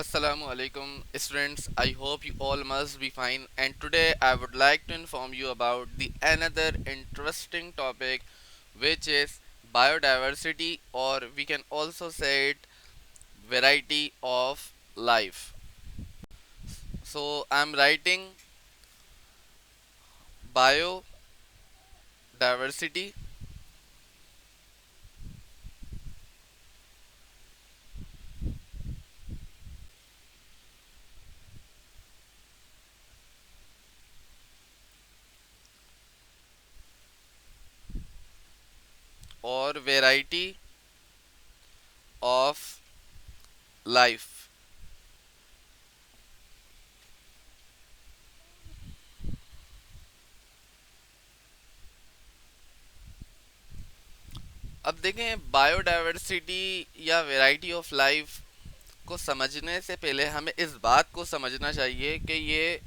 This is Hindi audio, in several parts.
Assalamu alaikum students. I hope you all must be fine, and today I would like to inform you about the another interesting topic, which is biodiversity, or we can also say it variety of life. So I'm writing biodiversity or variety of life. अब देखें, बायोडायवर्सिटी या वैरायटी ऑफ लाइफ को समझने से पहले हमें इस बात को समझना चाहिए कि ये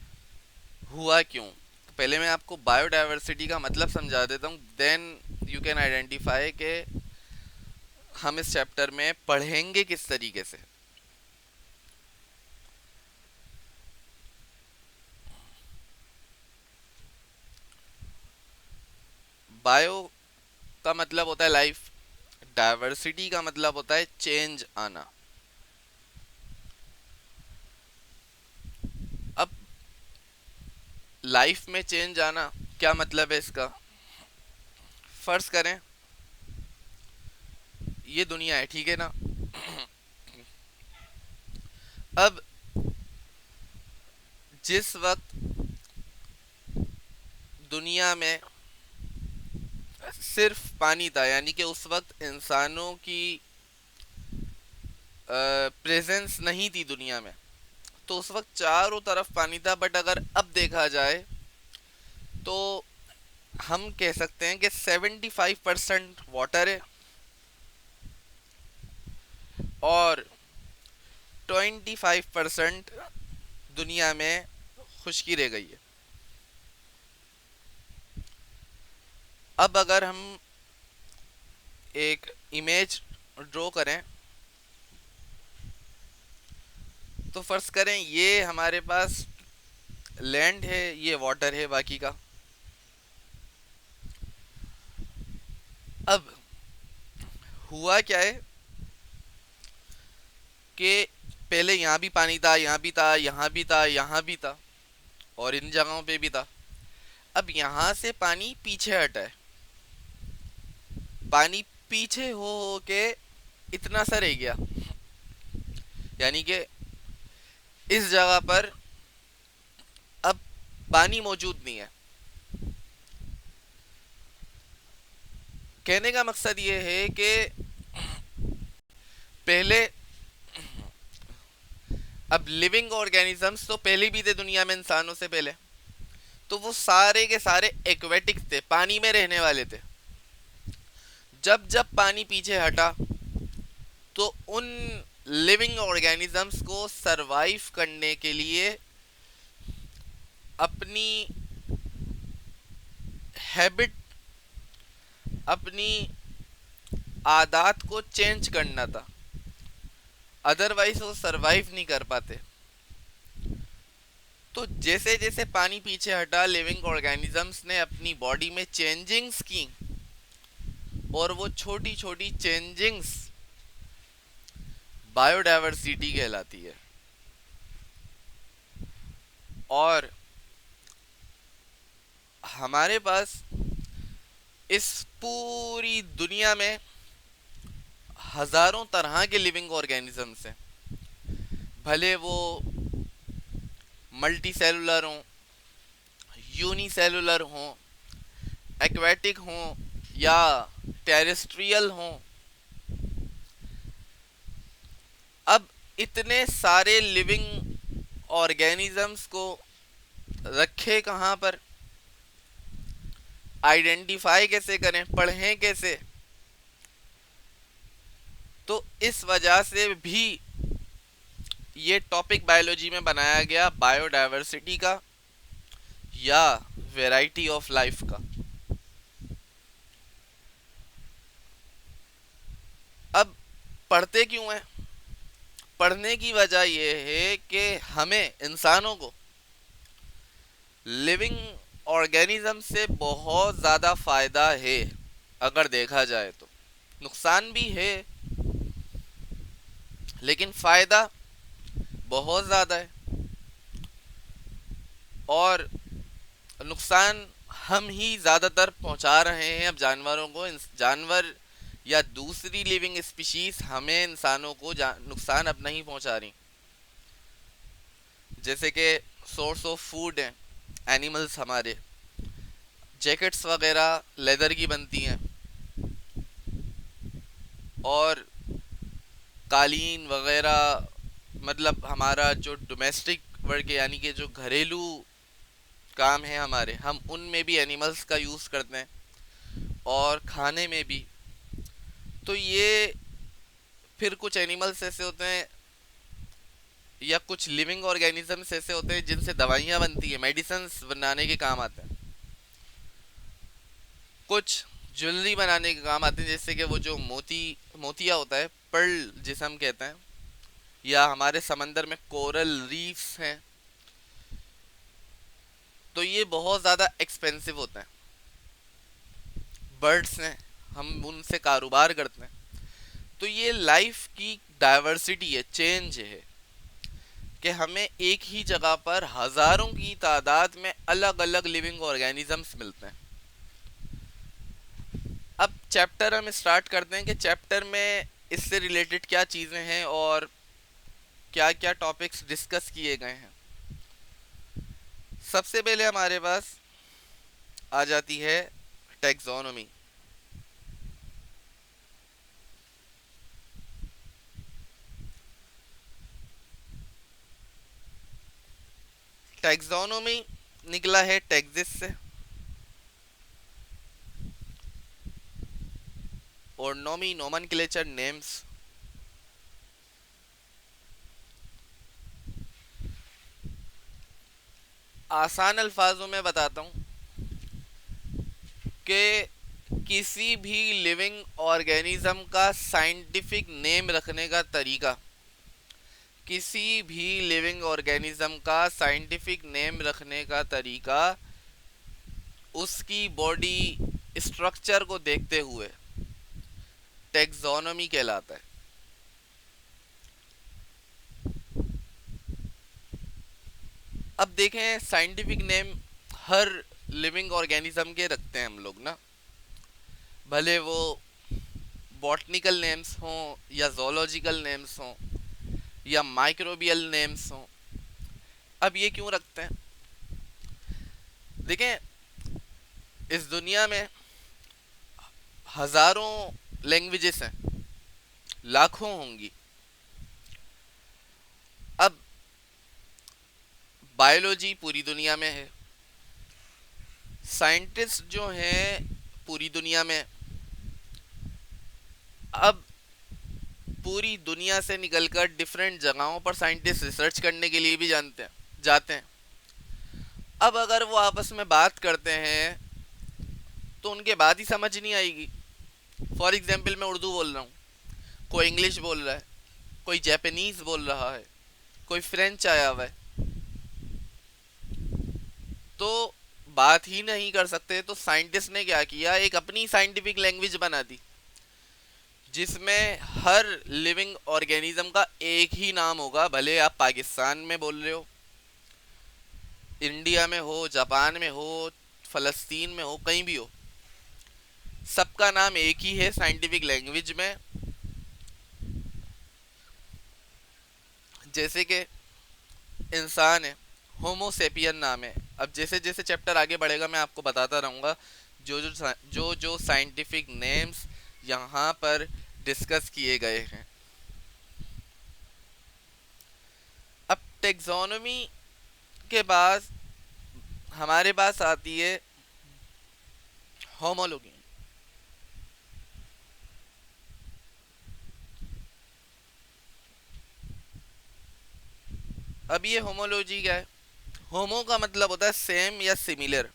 हुआ क्यों। पहले मैं आपको बायोडायवर्सिटी का मतलब समझा देता हूँ, देन यू कैन आइडेंटिफाई कि हम इस चैप्टर में पढ़ेंगे किस तरीके से। बायो का मतलब होता है लाइफ, डायवर्सिटी का मतलब होता है चेंज आना। अब लाइफ में चेंज आना क्या मतलब है इसका। फर्ज करें ये दुनिया है, ठीक है ना। अब जिस वक्त दुनिया में सिर्फ पानी था, यानी कि उस वक्त इंसानों की प्रेजेंस नहीं थी दुनिया में, तो उस वक्त चारों तरफ पानी था। बट अगर अब देखा जाए तो हम कह सकते हैं कि 75% वाटर है और 25% दुनिया में खुश्की रह गई है। अब अगर हम एक इमेज ड्रॉ करें तो फर्ज करें ये हमारे पास लैंड है, ये वाटर है बाकी का। अब हुआ क्या है कि पहले यहाँ भी पानी था, यहाँ भी था, यहाँ भी था, यहाँ भी था, और इन जगहों पे भी था। अब यहाँ से पानी पीछे हटा है, पानी पीछे हो के इतना सा रह गया, यानी कि इस जगह पर अब पानी मौजूद नहीं है। कहने का मकसद ये है कि पहले, अब लिविंग ऑर्गेनिजम्स तो पहले भी थे दुनिया में इंसानों से पहले, तो वो सारे के सारे एक्वेटिक थे, पानी में रहने वाले थे। जब जब पानी पीछे हटा तो उन लिविंग ऑर्गेनिजम्स को सरवाइव करने के लिए अपनी हैबिट, अपनी आदत को चेंज करना था, अदरवाइज वो सरवाइव नहीं कर पाते। तो जैसे जैसे पानी पीछे हटा, लिविंग ऑर्गेनिजम्स ने अपनी बॉडी में चेंजिंग्स की, और वो छोटी छोटी चेंजिंग्स बायोडायवर्सिटी कहलाती है। और हमारे पास इस पूरी दुनिया में हजारों तरह के लिविंग ऑर्गेनिजम्स हैं, भले वो मल्टी सेलुलर हों, यूनिसेलुलर हों, एक्वेटिक हों या टेरेस्ट्रियल हों। अब इतने सारे लिविंग ऑर्गेनिजम्स को रखे कहाँ पर, आइडेंटिफाई कैसे करें, पढ़ें कैसे। तो इस वजह से भी ये टॉपिक बायोलॉजी में बनाया गया, बायोडायवर्सिटी का या वैरायटी ऑफ लाइफ का। अब पढ़ते क्यों हैं, पढ़ने की वजह यह है कि हमें इंसानों को लिविंग ऑर्गेनिज्म से बहुत ज़्यादा फ़ायदा है। अगर देखा जाए तो नुकसान भी है, लेकिन फ़ायदा बहुत ज़्यादा है। और नुकसान हम ही ज़्यादातर पहुंचा रहे हैं अब जानवरों को। जानवर या दूसरी लिविंग स्पीशीज हमें इंसानों को नुकसान अब नहीं पहुंचा रही। जैसे कि सोर्स ऑफ फूड हैं एनिमल्स हमारे, जैकेट्स वगैरह लेदर की बनती हैं, और कालीन वगैरह, मतलब हमारा जो डोमेस्टिक वर्क यानी कि जो घरेलू काम है हमारे, हम उनमें भी एनिमल्स का यूज़ करते हैं और खाने में भी। तो ये फिर कुछ एनिमल्स ऐसे होते हैं या कुछ लिविंग ऑर्गेनिजम्स ऐसे होते हैं जिनसे दवाइयाँ बनती है, मेडिसिन्स बनाने के काम आते हैं। कुछ ज्वेलरी बनाने के काम आते हैं, जैसे कि वो जो मोतिया होता है, पर्ल जिसे हम कहते हैं, या हमारे समंदर में कोरल रीफ्स हैं। तो ये बहुत ज़्यादा एक्सपेंसिव होते हैं। बर्ड्स हैं, हम उनसे कारोबार करते हैं। तो ये लाइफ की डाइवर्सिटी है, चेंज है, कि हमें एक ही जगह पर हजारों की तादाद में अलग अलग लिविंग ऑर्गेनिजम्स मिलते हैं। अब चैप्टर हम स्टार्ट करते हैं कि चैप्टर में इससे रिलेटेड क्या चीज़ें हैं और क्या क्या टॉपिक्स डिस्कस किए गए हैं। सबसे पहले हमारे पास आ जाती है टैक्सोनॉमी। टैक्सोनॉमी निकला है टैक्सिस से, और नोमी नोमेनक्लेचर नेम्स। आसान अल्फाजों में बताता हूँ कि किसी भी लिविंग ऑर्गेनिज्म का साइंटिफिक नेम रखने का तरीका, किसी भी लिविंग ऑर्गेनिज्म का साइंटिफिक नेम रखने का तरीका उसकी बॉडी स्ट्रक्चर को देखते हुए टैक्सोनॉमी कहलाता है। अब देखें, साइंटिफिक नेम हर लिविंग ऑर्गेनिज्म के रखते हैं हम लोग ना, भले वो बॉटनिकल नेम्स हों या जोलॉजिकल नेम्स हों या माइक्रोबियल नेम्स हों। अब ये क्यों रखते हैं? देखें, इस दुनिया में हजारों लैंग्वेजेस हैं, लाखों होंगी। अब बायोलॉजी पूरी दुनिया में है, साइंटिस्ट जो हैं पूरी दुनिया में। अब पूरी दुनिया से निकलकर डिफरेंट जगहों पर साइंटिस्ट रिसर्च करने के लिए भी जाते हैं। अब अगर वो आपस में बात करते हैं तो उनके बात ही समझ नहीं आएगी। फॉर एग्जाम्पल, मैं उर्दू बोल रहा हूँ, कोई इंग्लिश बोल रहा है, कोई जापानीज बोल रहा है, कोई फ्रेंच आया हुआ है, तो बात ही नहीं कर सकते। तो साइंटिस्ट ने क्या किया, एक अपनी साइंटिफिक लैंग्वेज बना दी जिसमें हर लिविंग ऑर्गेनिज्म का एक ही नाम होगा। भले आप पाकिस्तान में बोल रहे हो, इंडिया में हो, जापान में हो, फलस्तीन में हो, कहीं भी हो, सबका नाम एक ही है साइंटिफिक लैंग्वेज में। जैसे कि इंसान है, होमोसेपियन नाम है। अब जैसे जैसे चैप्टर आगे बढ़ेगा मैं आपको बताता रहूँगा जो साइंटिफिक नेम्स यहाँ पर डिस्कस किए गए हैं। अब टेक्सोनोमी के बाद हमारे पास आती है होमोलॉजी। अब ये होमोलॉजी क्या है? होमो का मतलब होता है सेम या सिमिलर,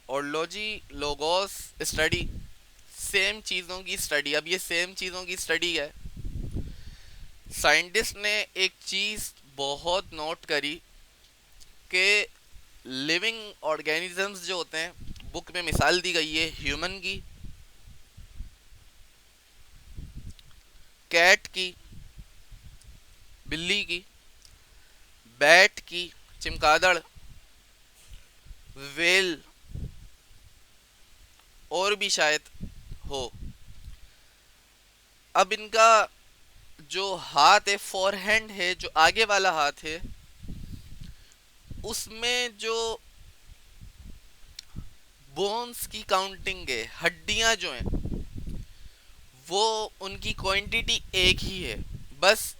और लॉजी लोगोस स्टडी, सेम चीज़ों की स्टडी। अब ये सेम चीज़ों की स्टडी है, साइंटिस्ट ने एक चीज़ बहुत नोट करी कि लिविंग ऑर्गेनिजम्स जो होते हैं, बुक में मिसाल दी गई है ह्यूमन की, कैट की, बिल्ली की, बैट की, चिमगादड़, वेल, और भी शायद हो। अब इनका जो हाथ है, फोरहैंड है, जो आगे वाला हाथ है, उसमें जो बोन्स की काउंटिंग है, हड्डियां जो हैं, वो उनकी क्वांटिटी एक ही है, बस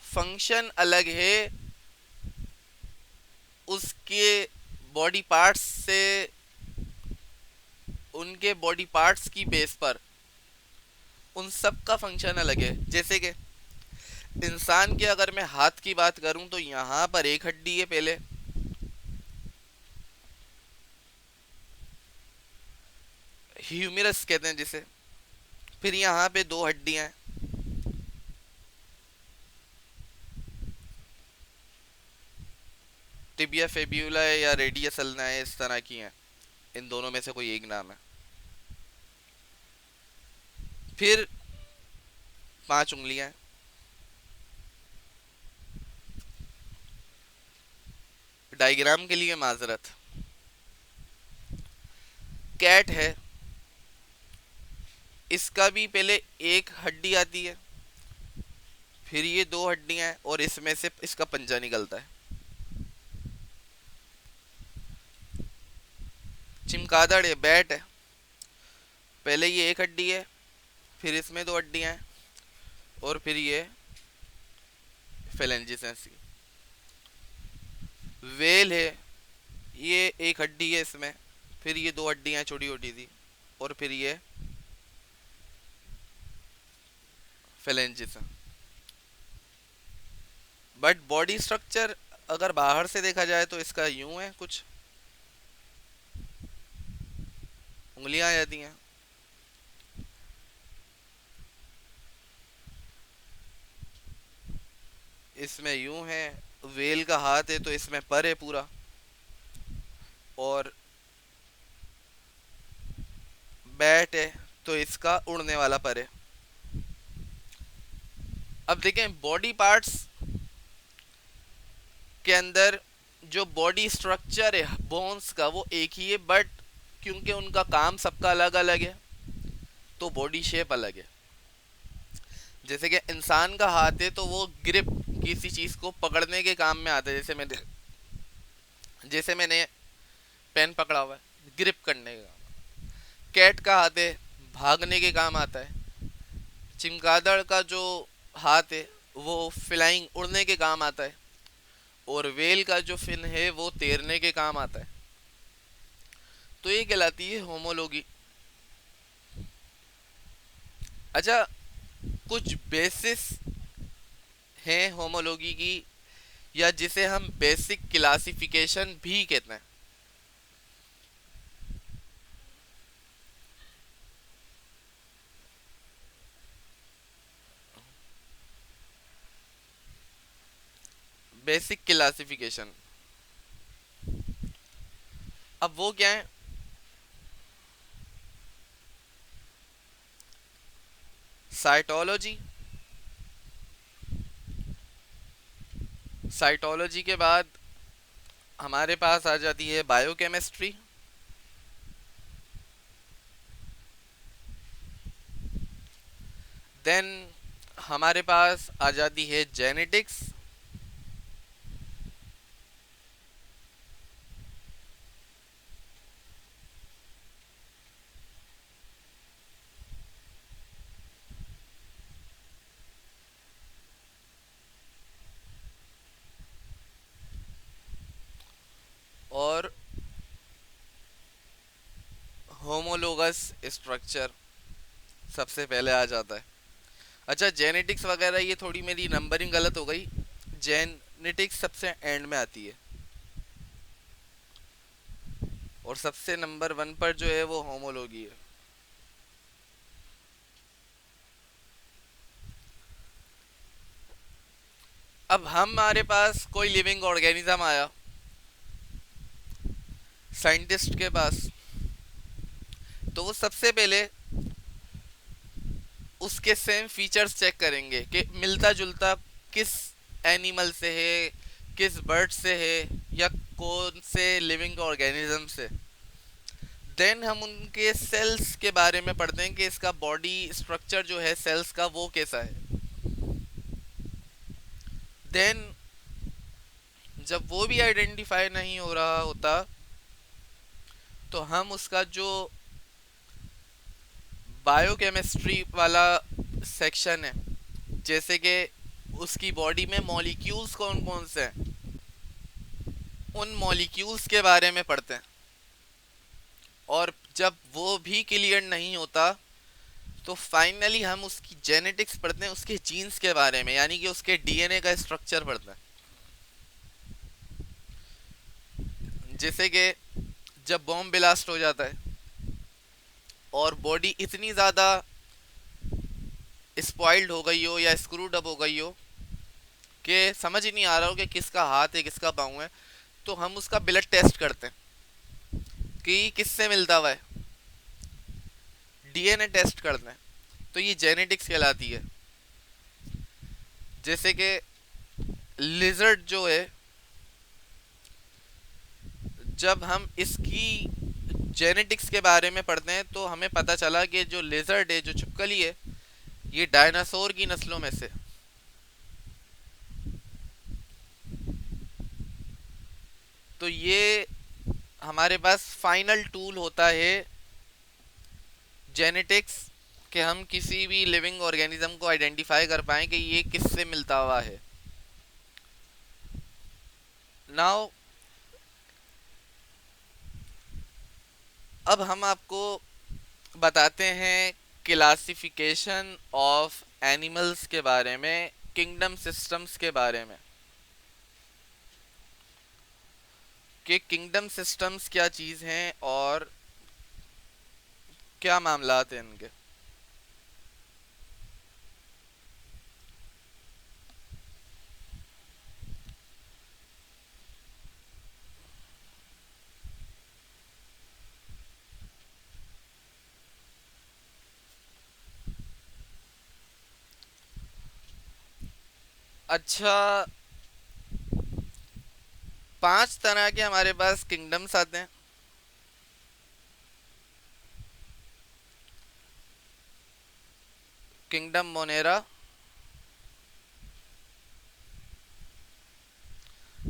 फंक्शन अलग है। उसके बॉडी पार्ट्स से, उनके बॉडी पार्ट्स की बेस पर उन सब का फंक्शन अलग है। जैसे कि इंसान के अगर मैं हाथ की बात करूं तो यहाँ पर एक हड्डी है पहले, ह्यूमरस कहते हैं जिसे, फिर यहाँ पे दो हड्डियां हैं, टिबिया फेब्यूला है या रेडियस अल्ना है, इस तरह की हैं। इन दोनों में से कोई एक नाम है। फिर पांच उंगलियां हैं, डायग्राम के लिए माजरत, कैट है, इसका भी पहले एक हड्डी आती है, फिर ये दो हड्डियां हैं, और इसमें से इसका पंजा निकलता है। चिमगादड़ है, बैट है, पहले ये एक हड्डी है, फिर इसमें दो हड्डियां हैं, और फिर ये फेलेंजिस है। वेल है, ये एक हड्डी है इसमें, फिर ये दो हड्डियां हैं छोटी छोटी सी, और फिर ये फेलेंजिस है। बट बॉडी स्ट्रक्चर अगर बाहर से देखा जाए तो इसका यूं है, कुछ उंगलियां आ जाती हैं, इसमें यूं है। वेल का हाथ है तो इसमें पर है पूरा, और बैट है तो इसका उड़ने वाला पर है। अब देखें बॉडी पार्ट्स के अंदर जो बॉडी स्ट्रक्चर है बोन्स का वो एक ही है, बट क्योंकि उनका काम सबका अलग अलग है तो बॉडी शेप अलग है। जैसे कि इंसान का हाथ है तो वो ग्रिप, किसी चीज को पकड़ने के काम में आता है। जैसे मैंने पेन पकड़ा हुआ है, ग्रिप करने का काम। कैट का हाथ है, भागने के काम आता है। चिमगादड़ का जो हाथ है वो फ्लाइंग, उड़ने के काम आता है। और वेल का जो फिन है वो तैरने के काम आता है। तो ये कहलाती है होमोलोगी। अच्छा, कुछ बेसिस हैं होमोलोगी की, या जिसे हम बेसिक क्लासिफिकेशन भी कहते हैं। बेसिक क्लासिफिकेशन, अब वो क्या है? साइटोलॉजी, साइटोलॉजी के बाद हमारे पास आ जाती है बायोकेमिस्ट्री, देन हमारे पास आ जाती है जेनेटिक्स, और होमोलोगस स्ट्रक्चर सबसे पहले आ जाता है। अच्छा, जेनेटिक्स वगैरह ये थोड़ी मेरी नंबरिंग गलत हो गई, जेनेटिक्स सबसे एंड में आती है, और सबसे नंबर वन पर जो है वो होमोलॉजी है। अब हमारे पास कोई लिविंग ऑर्गेनिज्म आया साइंटिस्ट के पास, तो वो सबसे पहले उसके सेम फीचर्स चेक करेंगे कि मिलता जुलता किस एनिमल से है, किस बर्ड से है, या कौन से लिविंग ऑर्गेनिज्म से। देन हम उनके सेल्स के बारे में पढ़ते हैं कि इसका बॉडी स्ट्रक्चर जो है सेल्स का वो कैसा है। देन जब वो भी आइडेंटिफाई नहीं हो रहा होता, तो हम उसका जो बायोकेमिस्ट्री वाला सेक्शन है, जैसे कि उसकी बॉडी में मॉलिक्यूल्स कौन कौन से हैं, उन मॉलिक्यूल्स के बारे में पढ़ते हैं। और जब वो भी क्लियर नहीं होता, तो फाइनली हम उसकी जेनेटिक्स पढ़ते हैं, उसके जीन्स के बारे में, यानी कि उसके डीएनए का स्ट्रक्चर पढ़ते हैं। जैसे कि जब बॉम्ब ब्लास्ट हो जाता है और बॉडी इतनी ज़्यादा स्पॉइल्ड हो गई हो या स्क्रूड अप हो गई हो कि समझ ही नहीं आ रहा हो कि किसका हाथ है किसका पाँव है, तो हम उसका ब्लड टेस्ट करते हैं कि किससे मिलता हुआ है, डीएनए टेस्ट करते हैं। तो ये जेनेटिक्स कहलाती है। जैसे कि लिजर्ड जो है, जब हम इसकी जेनेटिक्स के बारे में पढ़ते हैं तो हमें पता चला कि जो लिजर्ड है, जो छिपकली है, ये डायनासोर की नस्लों में से। तो ये हमारे पास फाइनल टूल होता है जेनेटिक्स, कि हम किसी भी लिविंग ऑर्गेनिज्म को आइडेंटिफाई कर पाएं कि ये किससे मिलता हुआ है। नाउ अब हम आपको बताते हैं क्लासिफिकेशन ऑफ एनिमल्स के बारे में, किंगडम सिस्टम्स के बारे में, कि किंगडम सिस्टम्स क्या चीज़ हैं और क्या मामलात हैं इनके। अच्छा, 5 तरह के हमारे पास किंगडम्स आते हैं। किंगडम मोनेरा,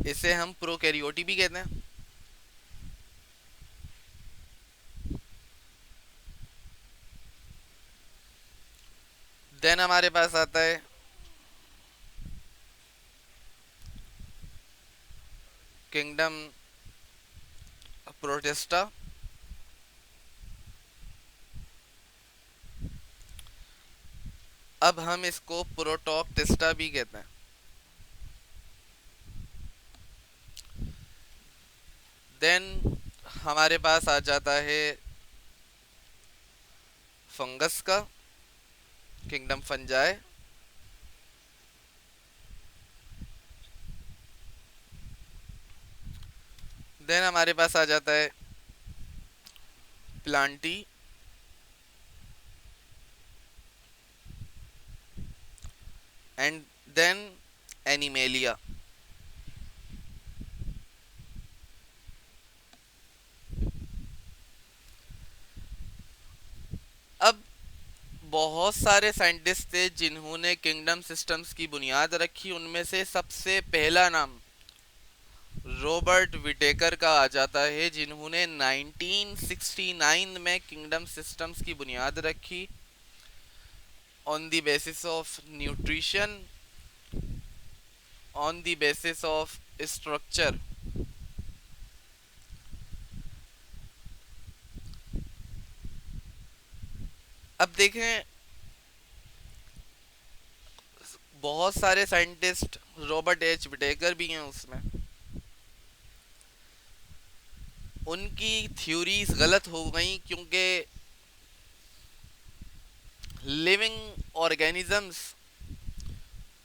इसे हम प्रोकैरियोटी भी कहते हैं। देन हमारे पास आता है किंगडम प्रोटेस्टा। अब हम इसको प्रोटोक्टिस्टा भी कहते हैं। देन हमारे पास आ जाता है फंगस का, किंगडम फंजाई। देन हमारे पास आ जाता है प्लांटी। And then animalia. अब बहुत सारे साइंटिस्ट थे जिन्होंने किंगडम सिस्टम्स की बुनियाद रखी। उनमें से सबसे पहला नाम रॉबर्ट विटेकर का आ जाता है, जिन्होंने 1969 में किंगडम सिस्टम्स की बुनियाद रखी on the basis of nutrition, on the basis of structure. अब देखें, बहुत सारे साइंटिस्ट, रॉबर्ट एच विटेकर भी हैं उसमें, उनकी थ्योरीज गलत हो गई क्योंकि लिविंग ऑर्गेनिजम्स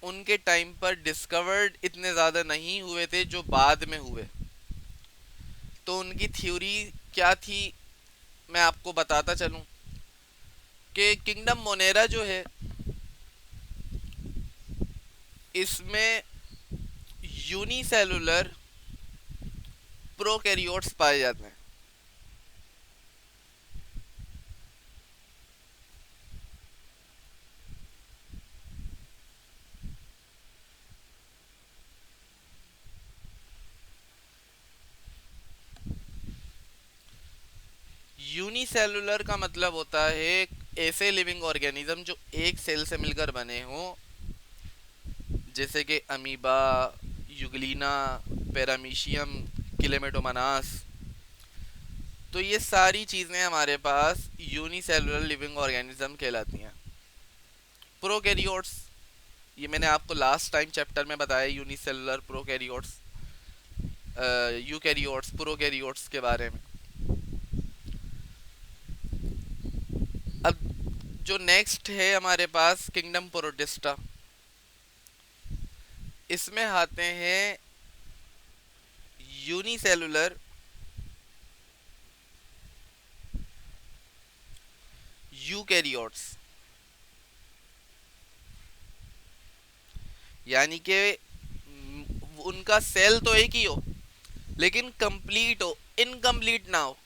उनके टाइम पर डिस्कवर्ड इतने ज़्यादा नहीं हुए थे जो बाद में हुए। तो उनकी थ्योरी क्या थी, मैं आपको बताता चलूं कि किंगडम मोनेरा जो है, इसमें यूनिसेलुलर प्रोकैरियोट्स पाए जाते हैं। यूनिसेलुलर का मतलब होता है ऐसे लिविंग ऑर्गेनिज्म जो एक सेल से मिलकर बने हों, जैसे कि अमीबा, यूग्लिना, पैरामीशियम, क्लेमेटोमनास। तो ये सारी चीज़ें हमारे पास यूनिसेलुलर लिविंग ऑर्गेनिज्म कहलाती हैं। प्रोकैरियोट्स, ये मैंने आपको लास्ट टाइम चैप्टर में बताया, यूनिसेलुलर प्रोकैरियोट्स, यूकैरियोट्स, प्रोकैरियोट्स के बारे में। अब जो नेक्स्ट है हमारे पास किंगडम प्रोटिस्टा, इसमें आते हैं यूनिसेलुलर यूकैरियोट्स, यानी कि उनका सेल तो एक ही हो लेकिन कंप्लीट हो, इनकम्प्लीट ना हो।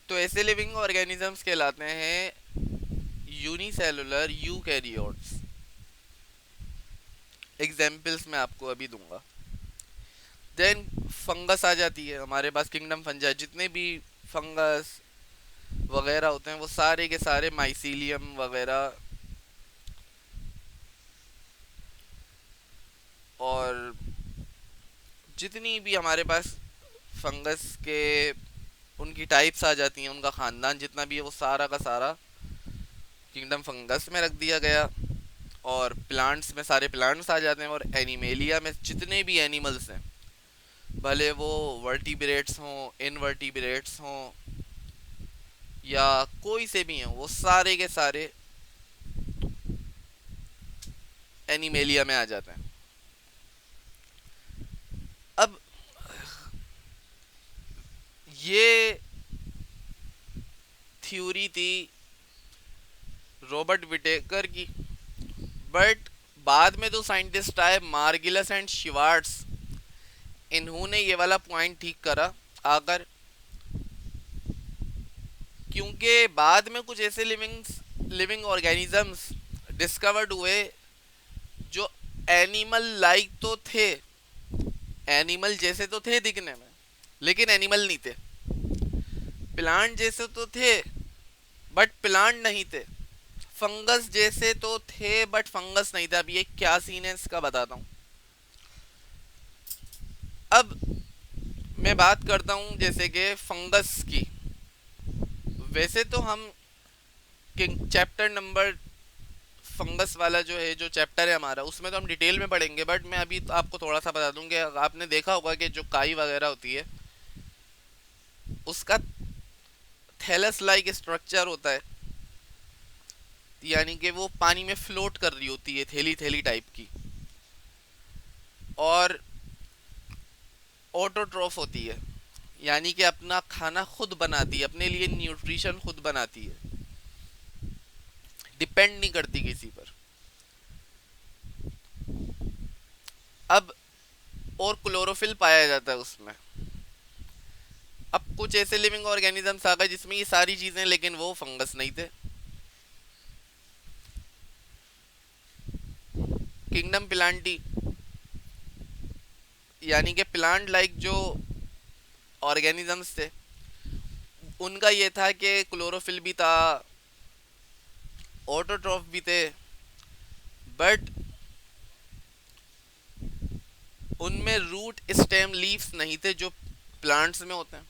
तो ऐसे लिविंग ऑर्गेनिजम्स कहलाते हैं यूनिसेलुलर यूकैरियोट्स। एग्जाम्पल्स मैं आपको अभी दूंगा। देन फंगस आ जाती है हमारे पास, किंगडम फंजाई, जितने भी फंगस वगैरह होते हैं वो सारे के सारे, माइसीलियम वगैरह, और जितनी भी हमारे पास फंगस के उनकी टाइप्स आ जाती हैं, उनका ख़ानदान जितना भी है वो सारा का सारा किंगडम फंगस में रख दिया गया। और प्लांट्स में सारे प्लांट्स आ जाते हैं, और एनिमेलिया में जितने भी एनिमल्स हैं, भले वो वर्टिब्रेट्स हों, इनवर्टिब्रेट्स हों, या कोई से भी हों, वो सारे के सारे एनिमेलिया में आ जाते हैं। अब ये थ्योरी थी रॉबर्ट विटेकर की, बट बाद में तो साइंटिस्ट आए मार्गिलस एंड शिवार्ट्स, इन्होंने ये वाला पॉइंट ठीक करा आकर, क्योंकि बाद में कुछ ऐसे लिविंग ऑर्गेनिजम्स डिस्कवर्ड हुए जो एनिमल लाइक तो थे, एनिमल जैसे तो थे दिखने में, लेकिन एनिमल नहीं थे। प्लांट जैसे तो थे बट प्लांट नहीं थे। फंगस जैसे तो थे बट फंगस नहीं था। अब ये क्या सीन है इसका बताता हूँ। अब मैं बात करता हूँ जैसे कि फंगस की। वैसे तो हम चैप्टर नंबर फंगस वाला जो है, जो चैप्टर है हमारा, उसमें तो हम डिटेल में पढ़ेंगे, बट मैं अभी तो आपको थोड़ा सा बता दूं कि आपने देखा होगा कि जो काई वगैरह होती है उसका थैलस लाइक स्ट्रक्चर होता है, यानी कि वो पानी में फ्लोट कर रही होती है, थैली थैली टाइप की, और ऑटोट्रॉफ होती है, यानी कि अपना खाना खुद बनाती है, अपने लिए न्यूट्रिशन खुद बनाती है, डिपेंड नहीं करती किसी पर। अब और क्लोरोफिल पाया जाता है उसमें। अब कुछ ऐसे लिविंग ऑर्गेनिजम्स आ गए जिसमें ये सारी चीजें, लेकिन वो फंगस नहीं थे। किंगडम प्लांटी, यानी कि प्लांट लाइक जो ऑर्गेनिजम्स थे, उनका ये था कि क्लोरोफिल भी था, ऑटोट्रॉफ भी थे, बट उनमें रूट स्टेम लीव्स नहीं थे जो प्लांट्स में होते हैं।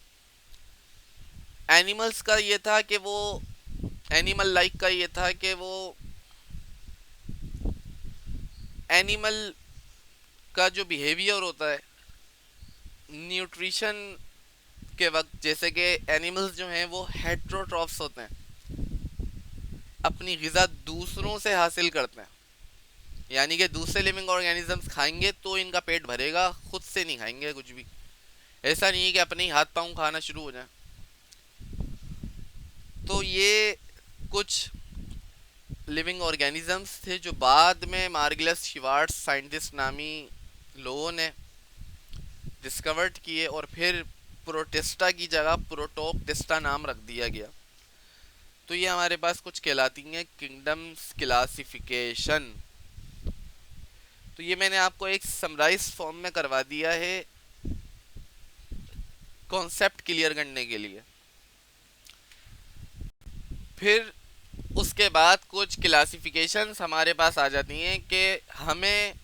एनिमल्स का ये था कि वो, एनिमल लाइक का ये था कि वो एनिमल का जो बिहेवियर होता है न्यूट्रिशन के वक्त, जैसे कि एनिमल्स जो हैं वो हेट्रोट्रॉफ्स होते हैं, अपनी ग़िज़ा दूसरों से हासिल करते हैं। यानी कि दूसरे लिविंग ऑर्गेनिजम्स खाएंगे तो इनका पेट भरेगा, खुद से नहीं खाएंगे कुछ भी। ऐसा नहीं है कि अपने ही हाथ पाँव खाना शुरू हो जाए। तो ये कुछ लिविंग ऑर्गेनिजम्स थे जो बाद में मार्गलस शिवार्ट्स साइंटिस्ट नामी लोगों ने डिस्कवर्ड किए, और फिर प्रोटिस्टा की जगह प्रोटोप्टिस्टा नाम रख दिया गया। तो ये हमारे पास कुछ कहलाती हैं किंगडम्स क्लासिफिकेशन। तो ये मैंने आपको एक समराइज फॉर्म में करवा दिया है कॉन्सेप्ट क्लियर करने के लिए। फिर उसके बाद कुछ क्लासिफिकेशंस हमारे पास आ जाती हैं कि हमें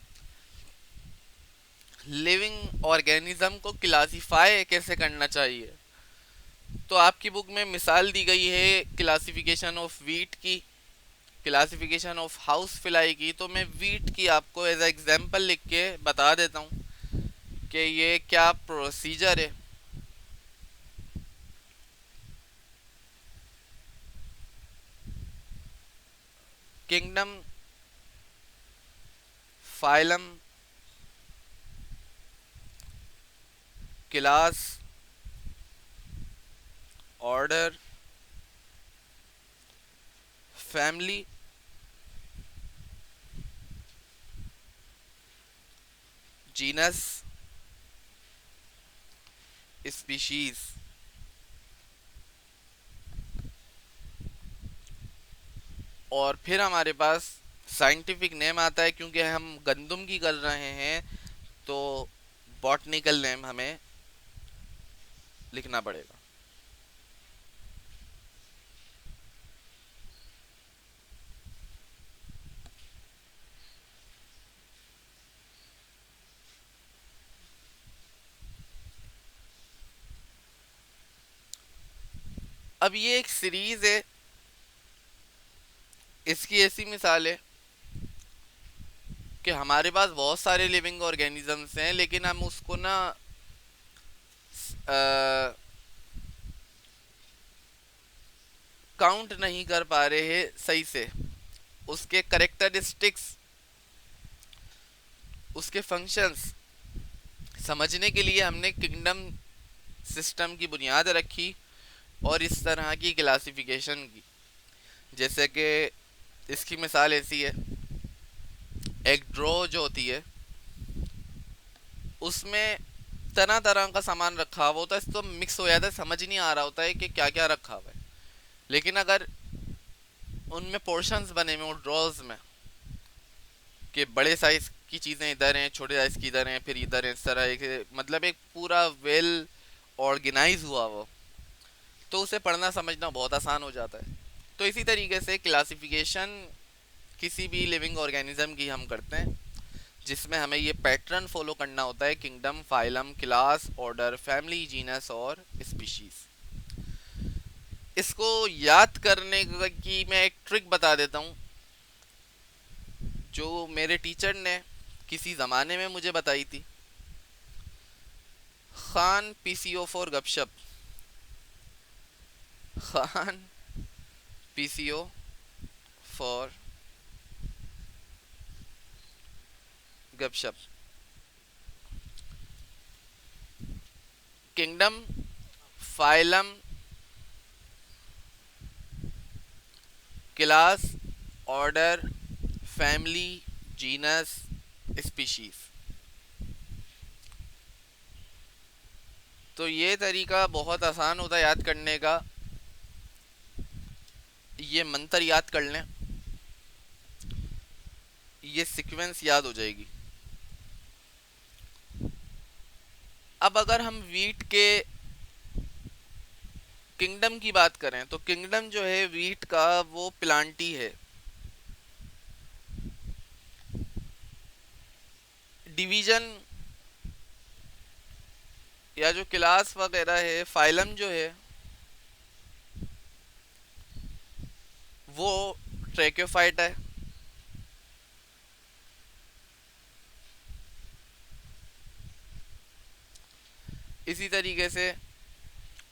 लिविंग ऑर्गेनिज्म को क्लासिफाई कैसे करना चाहिए। तो आपकी बुक में मिसाल दी गई है क्लासिफिकेशन ऑफ वीट की, क्लासिफिकेशन ऑफ हाउस फ्लाई की। तो मैं वीट की आपको एज एग्जांपल लिख के बता देता हूँ कि ये क्या प्रोसीजर है। Kingdom, phylum, class, order, family, genus, species. और फिर हमारे पास साइंटिफिक नेम आता है, क्योंकि हम गंदम की कर रहे हैं तो बॉटनिकल नेम हमें लिखना पड़ेगा। अब ये एक सीरीज है, इसकी ऐसी मिसाल है कि हमारे पास बहुत सारे लिविंग ऑर्गेनिजम्स हैं, लेकिन हम उसको ना काउंट नहीं कर पा रहे हैं सही से। उसके करेक्टरिस्टिक्स, उसके फंक्शंस समझने के लिए हमने किंगडम सिस्टम की बुनियाद रखी और इस तरह की क्लासिफिकेशन की। जैसे कि इसकी मिसाल ऐसी है, एक ड्रॉ जो होती है उसमें तरह तरह का सामान रखा हुआ होता है, तो मिक्स हो जाता है, समझ नहीं आ रहा होता है कि क्या क्या रखा हुआ है। लेकिन अगर उनमें पोर्शंस बने हुए ड्रॉज में कि बड़े साइज की चीज़ें इधर हैं, छोटे साइज की इधर हैं, फिर इधर है, इस तरह एक मतलब एक पूरा वेल ऑर्गेनाइज हुआ वो, तो उसे पढ़ना समझना बहुत आसान हो जाता है। तो इसी तरीके से क्लासिफिकेशन किसी भी लिविंग ऑर्गेनिज्म की हम करते हैं, जिसमें हमें ये पैटर्न फॉलो करना होता है, kingdom, phylum, class, order, family, genus और स्पीशीज। इसको याद करने की मैं एक ट्रिक बता देता हूँ जो मेरे टीचर ने किसी ज़माने में मुझे बताई थी। खान पीसीओ फॉर गपशप, खान पीसीओ फॉर गपशप। Kingdom, phylum, class, order, family, genus, species. तो ये तरीका बहुत आसान होता है याद करने का। ये मंत्र याद कर लें, ये सीक्वेंस याद हो जाएगी। अब अगर हम वीट के किंगडम की बात करें तो किंगडम जो है वीट का वो प्लांटी है। डिवीजन या जो क्लास वगैरह है, फाइलम जो है वो ट्रैक्योफाइट है। इसी तरीके से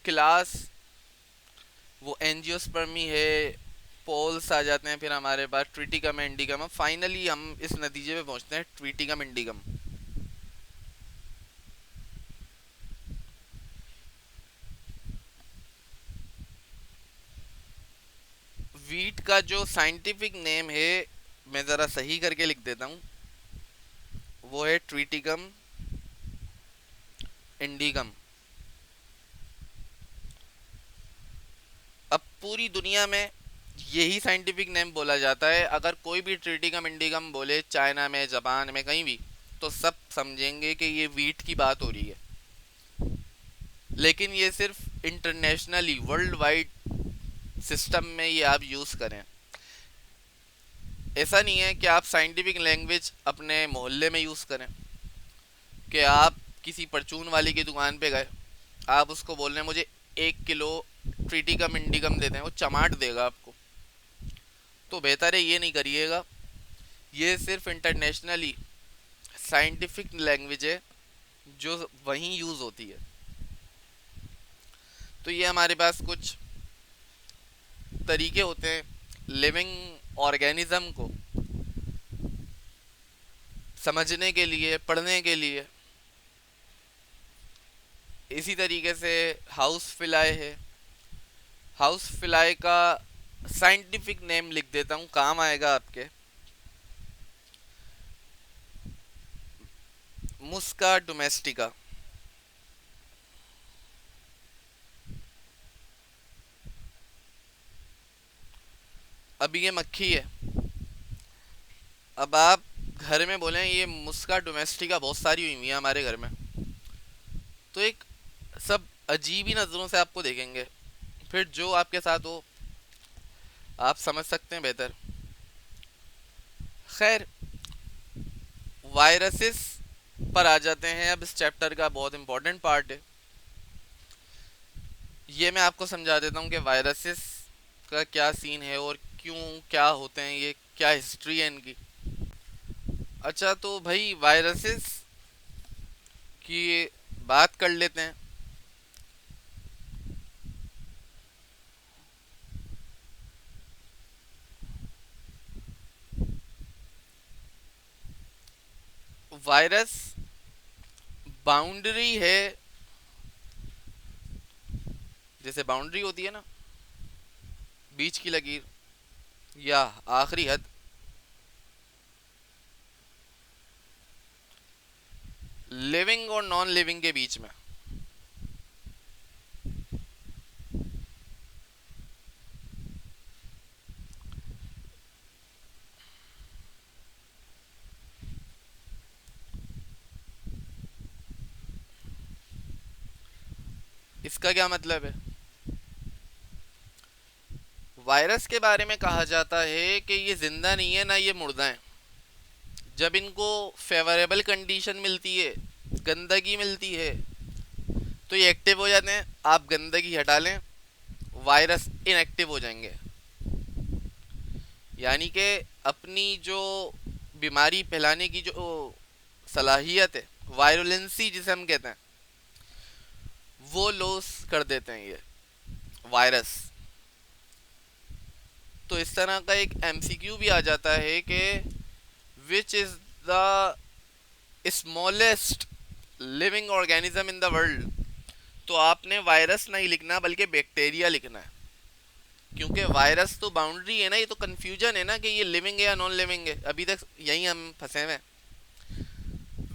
क्लास वो एंजियोस्पर्मी है, पोल्स आ जाते हैं, फिर हमारे पास ट्रिटिकम इंडिकम, फाइनली हम इस नतीजे पे पहुंचते हैं ट्रिटिकम इंडिकम। वीट का जो साइंटिफिक नेम है, मैं ज़रा सही करके लिख देता हूँ, वो है ट्रिटिकम इंडिकम। अब पूरी दुनिया में यही साइंटिफिक नेम बोला जाता है। अगर कोई भी ट्रिटिकम इंडिकम बोले चाइना में, जापान में, कहीं भी, तो सब समझेंगे कि ये वीट की बात हो रही है। लेकिन ये सिर्फ इंटरनेशनली, वर्ल्ड वाइड सिस्टम में ये आप यूज़ करें। ऐसा नहीं है कि आप साइंटिफिक लैंग्वेज अपने मोहल्ले में यूज़ करें, कि आप किसी परचून वाले की दुकान पे गए, आप उसको बोल रहे हैं मुझे 1 किलो ट्रिटिकम इंडिकम देते हैं, वो चमाट देगा आपको। तो बेहतर है ये नहीं करिएगा। ये सिर्फ इंटरनेशनली साइंटिफिक लैंग्वेज है जो वहीं यूज़ होती है। तो ये हमारे पास कुछ तरीके होते हैं लिविंग ऑर्गेनिज्म को समझने के लिए, पढ़ने के लिए। इसी तरीके से हाउस फ्लाई है। हाउस फ्लाई का साइंटिफिक नेम लिख देता हूँ, काम आएगा आपके। मुस्का डोमेस्टिका। अब ये मक्खी है। अब आप घर में बोलें ये मुस्का डोमेस्टिका बहुत सारी हुई हुई है हमारे घर में, तो एक सब अजीब ही नज़रों से आपको देखेंगे। फिर जो आपके साथ हो आप समझ सकते हैं बेहतर। खैर, वायरसेस पर आ जाते हैं। अब इस चैप्टर का बहुत इंपॉर्टेंट पार्ट है। ये मैं आपको समझा देता हूँ कि वायरसेस का क्या सीन है और क्यों, क्या होते हैं ये, क्या हिस्ट्री है इनकी। अच्छा, तो भाई वायरसेस की बात कर लेते हैं। वायरस बाउंड्री है, जैसे बाउंड्री होती है ना, बीच की लकीर या आखिरी हद, लिविंग और नॉन लिविंग के बीच में। इसका क्या मतलब है? वायरस के बारे में कहा जाता है कि ये जिंदा नहीं है ना ये मुर्दा है। जब इनको फेवरेबल कंडीशन मिलती है, गंदगी मिलती है, तो ये एक्टिव हो जाते हैं। आप गंदगी हटा लें, वायरस इनएक्टिव हो जाएंगे। यानी कि अपनी जो बीमारी फैलाने की जो सलाहियत है, वायरुलेंसी जिसे हम कहते हैं, वो लॉस कर देते हैं ये वायरस। तो इस तरह का एक एमसीक्यू भी आ जाता है कि which is the smallest living organism in the world. तो आपने वायरस नहीं लिखना बल्कि बैक्टीरिया लिखना है, क्योंकि वायरस तो बाउंड्री है ना, ये तो कंफ्यूजन है ना कि ये लिविंग है या नॉन लिविंग है। अभी तक यही हम फंसे हुए हैं।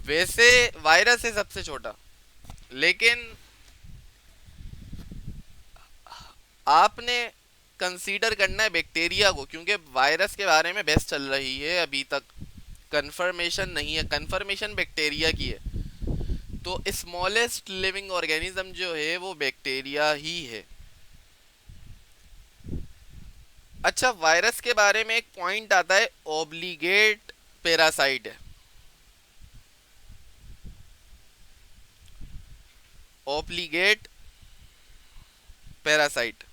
वैसे वायरस है सबसे छोटा, लेकिन आपने कंसीडर करना है बैक्टीरिया को, क्योंकि वायरस के बारे में बहस चल रही है, अभी तक कंफर्मेशन नहीं है। कंफर्मेशन बैक्टीरिया की है। तो स्मॉलेस्ट लिविंग ऑर्गेनिज्म जो है वो बैक्टीरिया ही है। अच्छा, वायरस के बारे में एक पॉइंट आता है, ऑब्लिगेट पैरासाइट है। Obligate parasite.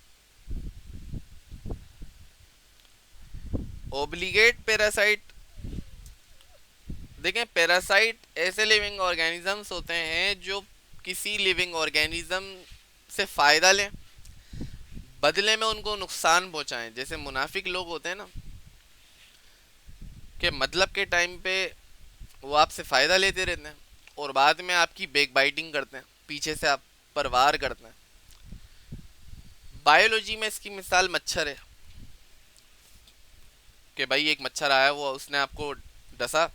ऑब्लिगेट पैरासाइट, देखें, पैरासाइट ऐसे लिविंग ऑर्गेनिजम्स होते हैं जो किसी लिविंग ऑर्गेनिज्म से फ़ायदा लें, बदले में उनको नुकसान पहुंचाएं। जैसे मुनाफिक लोग होते हैं ना, कि मतलब के टाइम पे वो आपसे फ़ायदा लेते रहते हैं और बाद में आपकी बैक बाइटिंग करते हैं, पीछे से आप पर वार करते हैं। बायोलॉजी में इसकी मिसाल मच्छर है, कि भाई एक मच्छर आया, वो उसने आपको डसा,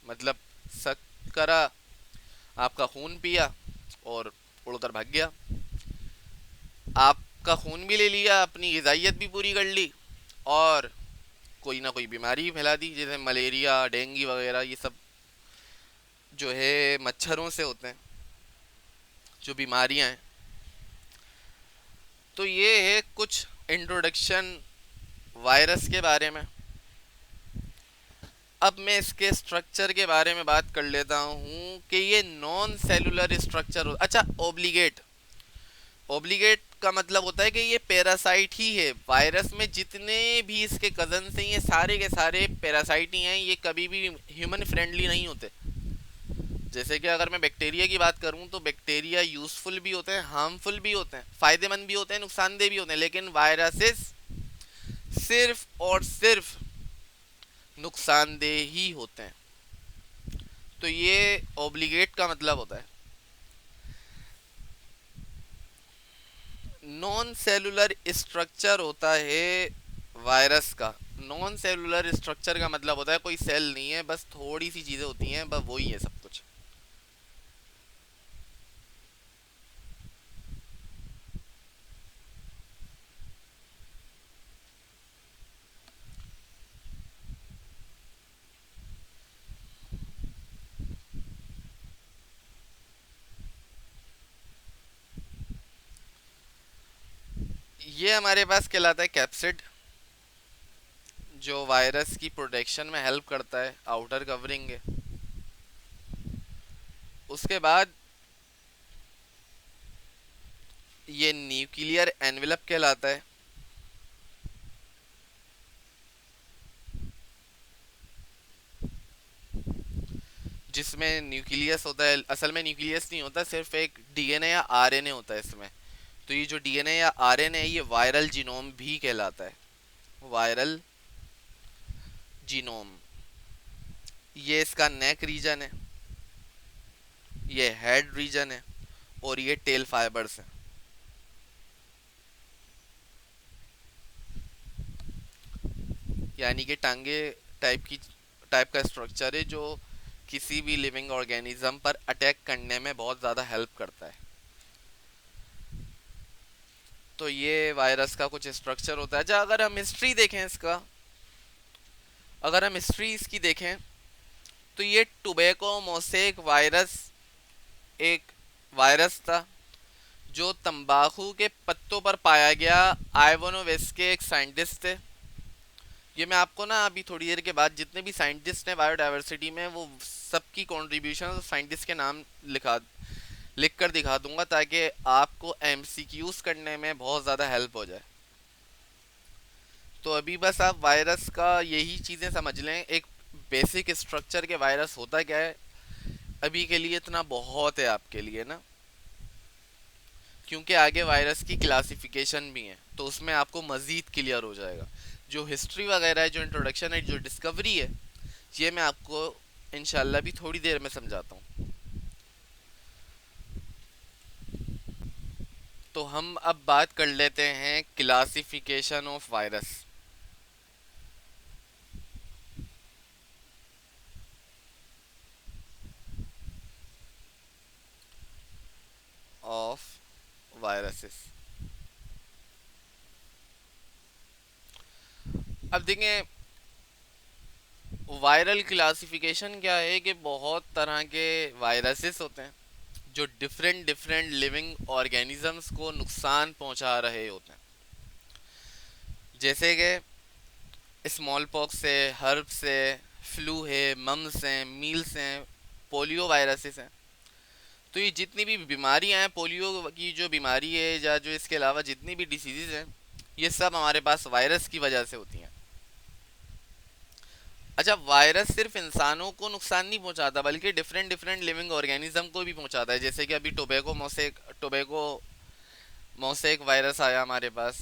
मतलब सक करा, आपका खून पिया और उड़कर भाग गया। आपका खून भी ले लिया, अपनी ग़िज़ाइयत भी पूरी कर ली, और कोई ना कोई बीमारी फैला दी, जैसे मलेरिया, डेंगू वगैरह। ये सब जो है मच्छरों से होते हैं, जो बीमारियां हैं। तो ये है कुछ इंट्रोडक्शन वायरस के बारे में। अब मैं इसके स्ट्रक्चर के बारे में बात कर लेता हूँ कि ये नॉन सेलुलर स्ट्रक्चर। अच्छा, ओब्लिगेट। ओब्लिगेट का मतलब होता है कि ये पैरासाइट ही है। वायरस में जितने भी इसके कजन हैं, ये सारे के सारे पैरासाइट ही हैं। ये कभी भी ह्यूमन फ्रेंडली नहीं होते। जैसे कि अगर मैं बैक्टीरिया की बात करूं तो बैक्टीरिया यूजफुल भी होते हैं, हार्मफुल भी होते हैं, फायदेमंद भी होते हैं, नुकसानदेह भी होते हैं। लेकिन वायरसेस सिर्फ और सिर्फ नुकसानदेह ही होते हैं। तो ये ओब्लिगेट का मतलब होता है। नॉन सेलुलर स्ट्रक्चर होता है वायरस का। नॉन सेलुलर स्ट्रक्चर का मतलब होता है कोई सेल नहीं है, बस थोड़ी सी चीजें होती हैं, बस वही है सब कुछ। ये हमारे पास कहलाता है कैप्सिड, जो वायरस की प्रोटेक्शन में हेल्प करता है, आउटर कवरिंग है। उसके बाद ये न्यूक्लियर एनवेलप कहलाता है, जिसमें न्यूक्लियस होता है। असल में न्यूक्लियस नहीं होता, सिर्फ एक डीएनए या आरएनए होता है इसमें। तो ये जो डीएनए या आरएनए है, ये वायरल जीनोम भी कहलाता है। Viral genome. ये इसका नेक रीजन है, ये हेड रीजन है, और ये टेल फाइबर्स हैं। यानी कि टांगे टाइप का स्ट्रक्चर है, जो किसी भी लिविंग ऑर्गेनिज्म पर अटैक करने में बहुत ज़्यादा हेल्प करता है। तो ये वायरस का कुछ स्ट्रक्चर होता है। अच्छा, अगर हम हिस्ट्री देखें इसका, अगर हम हिस्ट्री इसकी देखें, तो ये टोबैको मोसेक वायरस एक वायरस था जो तंबाकू के पत्तों पर पाया गया। आइवोनो वेस्ट के एक साइंटिस्ट थे। ये मैं आपको ना अभी थोड़ी देर के बाद जितने भी साइंटिस्ट हैं बायोडाइवर्सिटी में, वो सबकी कॉन्ट्रीब्यूशन साइंटिस्ट के नाम लिख कर दिखा दूंगा, ताकि आपको एमसीक्यूज करने में बहुत ज़्यादा हेल्प हो जाए। तो अभी बस आप वायरस का यही चीज़ें समझ लें, एक बेसिक स्ट्रक्चर के वायरस होता क्या है। अभी के लिए इतना बहुत है आपके लिए ना, क्योंकि आगे वायरस की क्लासिफिकेशन भी है, तो उसमें आपको मज़ीद क्लियर हो जाएगा। जो हिस्ट्री वगैरह है, जो इंट्रोडक्शन है, जो डिस्कवरी है, ये मैं आपको इंशाल्लाह भी थोड़ी देर में समझाता हूँ। तो हम अब बात कर लेते हैं classification of virus. Of viruses. अब देखें, वायरल क्लासिफिकेशन क्या है कि बहुत तरह के वायरसेस होते हैं जो डिफरेंट डिफरेंट लिविंग ऑर्गेनिजम्स को नुकसान पहुंचा रहे होते हैं। जैसे कि स्मॉल पॉक्स है, हर्ब्स है, फ्लू है, मम्स हैं, मील्स हैं, पोलियो वायरसेस हैं। तो ये जितनी भी बीमारियां हैं, पोलियो की जो बीमारी है या जो इसके अलावा जितनी भी डिसीजेज हैं, ये सब हमारे पास वायरस की वजह से होती हैं। अच्छा, वायरस सिर्फ इंसानों को नुकसान नहीं पहुंचाता, बल्कि डिफरेंट डिफरेंट लिविंग ऑर्गेनिज्म को भी पहुंचाता है। जैसे कि अभी टोबैको मोसेक वायरस आया हमारे पास।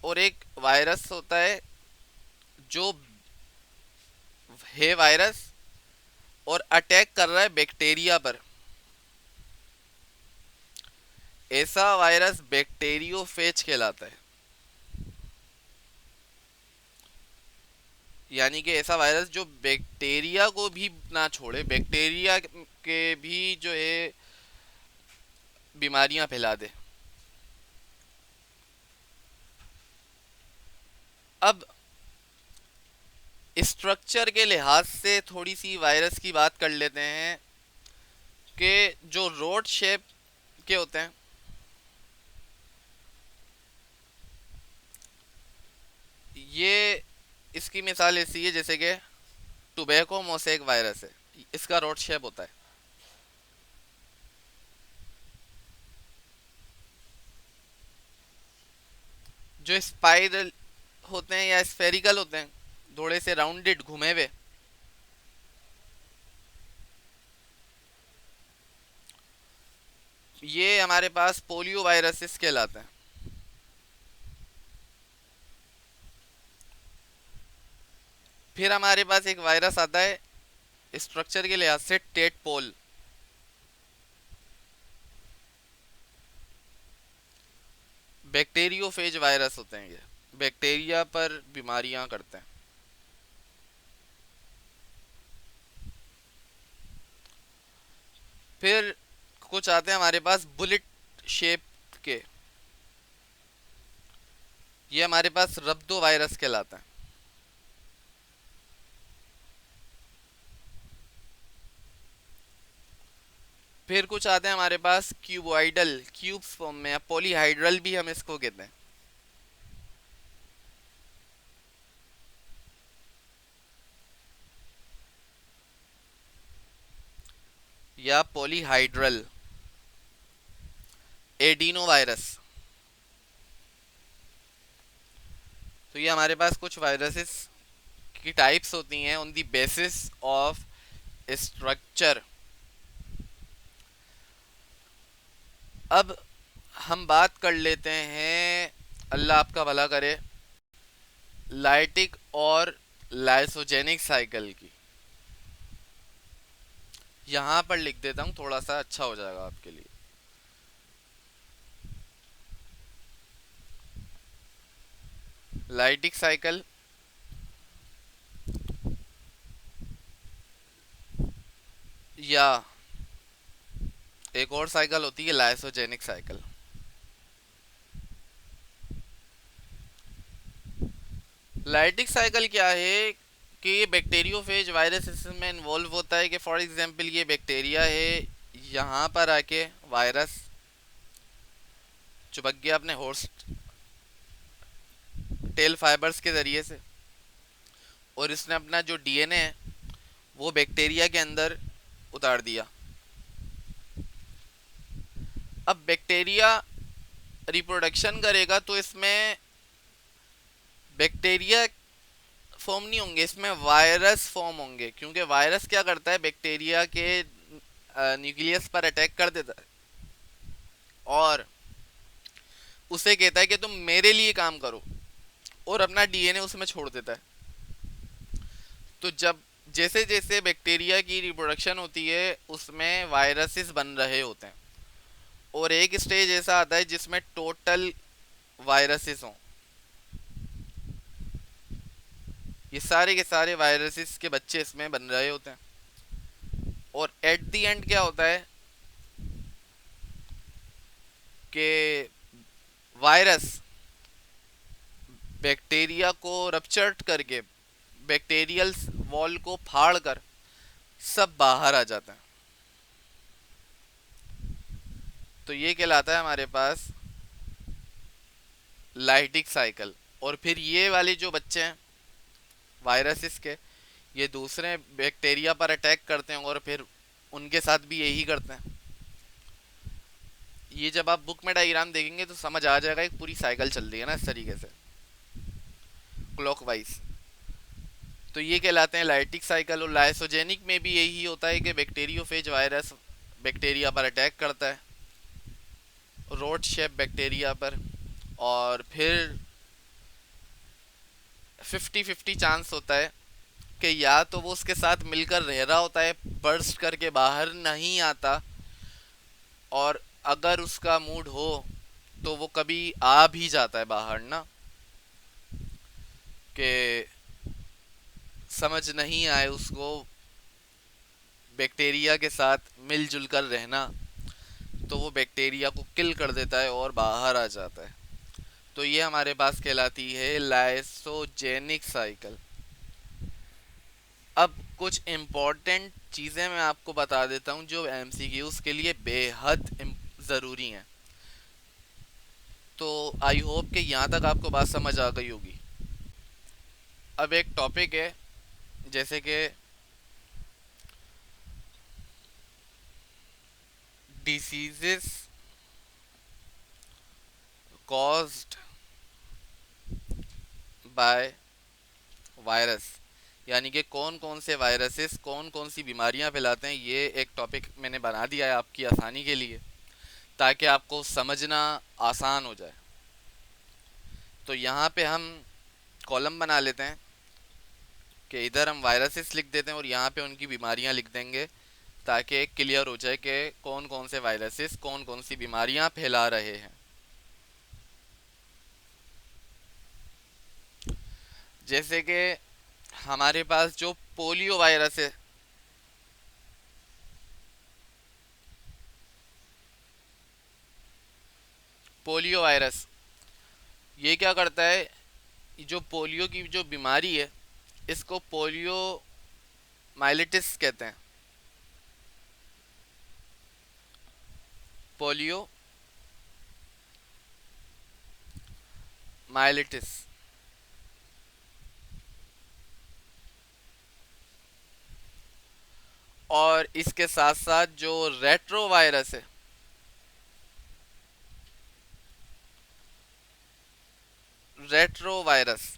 और एक वायरस होता है जो है वायरस और अटैक कर रहा है बैक्टीरिया पर। ऐसा वायरस बैक्टीरियोफेज कहलाता है। यानी कि ऐसा वायरस जो बैक्टीरिया को भी ना छोड़े, बैक्टीरिया के भी जो है बीमारियां फैला दे। अब स्ट्रक्चर के लिहाज से थोड़ी सी वायरस की बात कर लेते हैं कि जो रोड शेप के होते हैं, ये इसकी मिसाल ऐसी है जैसे कि टोबैको मोसेक वायरस है, इसका रोड शेप होता है। जो स्पाइरल होते हैं या स्फेरिकल होते हैं, थोड़े से राउंडेड घुमे हुए, ये हमारे पास पोलियो वायरसेस कहलाते हैं। फिर हमारे पास एक वायरस आता है स्ट्रक्चर के लिहाज से टेट पोल। बैक्टीरियोफेज वायरस होते हैं ये, बैक्टीरिया पर बीमारियां करते हैं। फिर कुछ आते हैं हमारे पास बुलेट शेप के, ये हमारे पास रब्दो वायरस कहलाता है। फिर कुछ आते हैं हमारे पास क्यूबॉइडल, क्यूब्स फॉर्म में, या पॉलीहाइड्रल भी हम इसको कहते हैं। या पॉलीहाइड्रल एडिनो वायरस। तो ये हमारे पास कुछ वायरसेस की टाइप्स होती हैं on the basis of structure. अब हम बात कर लेते हैं, अल्लाह आपका भला करे, लाइटिक और लाइसोजेनिक साइकिल की। यहां पर लिख देता हूं, थोड़ा सा अच्छा हो जाएगा आपके लिए। लाइटिक साइकिल या एक और साइकिल होती है लाइसोजेनिक साइकिल। लाइटिक साइकिल क्या है कि ये बैक्टीरियोफेज वायरस में इन्वॉल्व होता है। कि फॉर एग्जांपल ये बैक्टीरिया है, यहाँ पर आके वायरस चिपक गया अपने होस्ट टेल फाइबर्स के जरिए से, और इसने अपना जो डीएनए है वो बैक्टीरिया के अंदर उतार दिया। अब बैक्टीरिया रिप्रोडक्शन करेगा तो इसमें बैक्टीरिया फॉर्म नहीं होंगे, इसमें वायरस फॉर्म होंगे। क्योंकि वायरस क्या करता है, बैक्टीरिया के न्यूक्लियस पर अटैक कर देता है और उसे कहता है कि तुम मेरे लिए काम करो, और अपना डीएनए उसमें छोड़ देता है। तो जब जैसे जैसे बैक्टीरिया की रिप्रोडक्शन होती है उसमें वायरसेस बन रहे होते हैं, और एक स्टेज ऐसा आता है जिसमें टोटल वायरसेस हों। ये सारे के सारे वायरसेस के बच्चे इसमें बन रहे होते हैं। और एट द एंड क्या होता है कि वायरस बैक्टीरिया को रप्चर करके, बैक्टीरियल वॉल को फाड़ कर सब बाहर आ जाता है। तो ये कहलाता है हमारे पास लाइटिक साइकिल। और फिर ये वाले जो बच्चे हैं वायरसेस के, ये दूसरे बैक्टीरिया पर अटैक करते हैं और फिर उनके साथ भी यही करते हैं। ये जब आप बुक में डायग्राम देखेंगे तो समझ आ जाएगा, एक पूरी साइकिल चल रही है ना इस तरीके से क्लॉकवाइज। तो ये कहलाते हैं लाइटिक साइकिल। और लाइसोजेनिक में भी यही होता है कि बैक्टीरियोफेज वायरस बैक्टीरिया पर अटैक करता है रोड शेप बैक्टीरिया पर, और फिर 50-50 चांस होता है कि या तो वो उसके साथ मिलकर रह रहा होता है, बर्स्ट करके बाहर नहीं आता, और अगर उसका मूड हो तो वो कभी आ भी जाता है बाहर ना, कि समझ नहीं आए उसको बैक्टीरिया के साथ मिलजुल कर रहना, तो वो बैक्टीरिया को किल कर देता है और बाहर आ जाता है। तो ये हमारे पास कहलाती है लाइसोजेनिक साइकिल। अब कुछ इम्पोर्टेंट चीज़ें मैं आपको बता देता हूँ जो एमसीक्यूज के लिए बेहद ज़रूरी हैं। तो आई होप कि यहाँ तक आपको बात समझ आ गई होगी। अब एक टॉपिक है, जैसे कि डिसीजेस कॉज्ड बाय वायरस, यानी कि कौन कौन से वायरसेस कौन कौन सी बीमारियां फैलाते हैं। ये एक टॉपिक मैंने बना दिया है आपकी आसानी के लिए, ताकि आपको समझना आसान हो जाए। तो यहाँ पे हम कॉलम बना लेते हैं कि इधर हम वायरसेस लिख देते हैं और यहाँ पे उनकी बीमारियां लिख देंगे, ताकि एक क्लियर हो जाए कि कौन कौन से वायरसेस कौन कौन सी बीमारियां फैला रहे हैं। जैसे कि हमारे पास जो पोलियो वायरस है, पोलियो वायरस ये क्या करता है, जो पोलियो की जो बीमारी है इसको पोलियो माइलिटिस कहते हैं। Polio myelitis. और इसके साथ साथ जो रेट्रो वायरस है, रेट्रो वायरस,